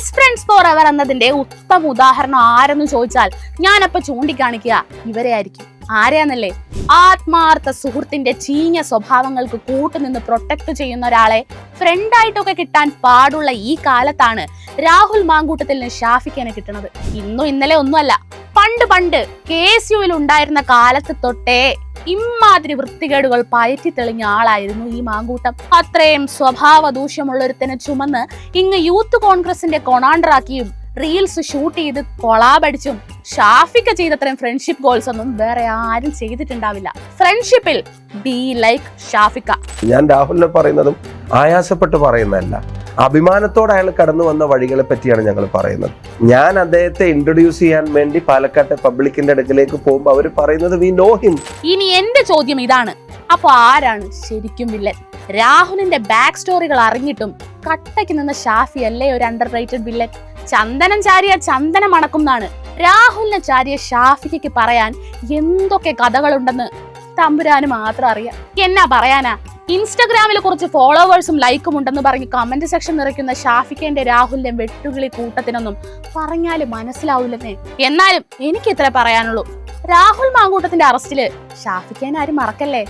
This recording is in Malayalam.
ബെസ്റ്റ് ഫ്രണ്ട്സ് ഫോർ എവർ എന്നതിന്റെ ഉത്തമ ഉദാഹരണം ആരെന്ന് ചോദിച്ചാൽ ഞാനപ്പോ ചൂണ്ടിക്കാണിക്കുക ഇവരെ ആയിരിക്കും. ആരെയാന്നല്ലേ? ആത്മാർത്ഥ സുഹൃത്തിന്റെ ചീഞ്ഞ സ്വഭാവങ്ങൾക്ക് കൂട്ടുനിന്ന് പ്രൊട്ടക്ട് ചെയ്യുന്ന ഒരാളെ ഫ്രണ്ടായിട്ടൊക്കെ കിട്ടാൻ പാടുള്ള ഈ കാലത്താണ് രാഹുൽ മാങ്കൂട്ടത്തിന് ഷാഫിഖിനെ കിട്ടുന്നത്. ഇന്നും ഇന്നലെ ഒന്നുമല്ല, പണ്ട് KSUവിൽ ഉണ്ടായിരുന്ന കാലത്ത് തൊട്ടേ ഇമാതിരി വൃത്തികേടുകൾ പയറ്റി തെളിഞ്ഞ ആളായിരുന്നു ഈ മാങ്കൂട്ടം. അത്രയും സ്വഭാവ ദൂഷ്യമുള്ളൊരുത്തനെ ചുമന്ന് ഇങ്ങ് യൂത്ത് കോൺഗ്രസിന്റെ കൊണാണ്ടറാക്കിയും റീൽസ് ഷൂട്ട് ചെയ്ത് കൊളാബടിച്ചും ഷാഫിക്ക ചെയ്തത്രയും ഫ്രണ്ട്ഷിപ്പ് ഗോൾസ് ഒന്നും വേറെ ആരും ചെയ്തിട്ടുണ്ടാവില്ല. ഫ്രണ്ട്ഷിപ്പിൽ ബി ലൈക്ക് ഷാഫിക്ക. ഞാൻ രാഹുലിനെ പറയുന്നതും ആയാസപ്പെട്ട് പറയുന്നതല്ല, അഭിമാനത്തോടെ അയാൾ കടന്നു വന്ന വഴികളെ പറ്റിയാണ് ഞങ്ങൾ പറയുന്നത്. ഞാൻ അദ്ദേഹത്തെ ഇൻട്രൊഡ്യൂസ് ചെയ്യാൻ വേണ്ടി പാലക്കാട്ടെ പബ്ലിക്കിന്റെ അടുക്കിലേക്ക് പോകുമ്പോൾ അവർ പറയുന്നത് വി നോ ഹിം. ഇനി എന്റെ ചോദ്യം ഇതാണ്, അപ്പൊ ആരാണ് ശരിക്കും വില്ലൻ? രാഹുലിന്റെ ബാക്ക് സ്റ്റോറികൾ അറിഞ്ഞിട്ടും കട്ടയ്ക്ക് നിന്ന ഷാഫി അല്ലേ ഒരു അണ്ടർ റേറ്റഡ് വില്ലൻ? ചന്ദനം ചാരിയ ചന്ദനം മണക്കുന്നാണ് രാഹുലിനെ ചാരിയ ഷാഫിക്ക് പറയാൻ എന്തൊക്കെ കഥകളുണ്ടെന്ന് തമ്പുരാന് മാത്രം അറിയാം. എന്നാ പറയാനാ? ഇൻസ്റ്റഗ്രാമിൽ കുറച്ച് ഫോളോവേഴ്സും ലൈക്കും ഉണ്ടെന്ന് പറഞ്ഞ് കമന്റ് സെക്ഷൻ നിറയ്ക്കുന്ന ഷാഫിക്കേന്റെ രാഹുലിന്റെ വെട്ടുകിളി കൂട്ടത്തിനൊന്നും പറഞ്ഞാലും മനസ്സിലാവൂലെന്നേ. എന്നാലും എനിക്ക് ഇത്ര പറയാനുള്ളൂ, രാഹുൽ മാങ്കൂട്ടത്തിന്റെ അറസ്റ്റില് ഷാഫിക്കേനെ ആരും മറക്കല്ലേ.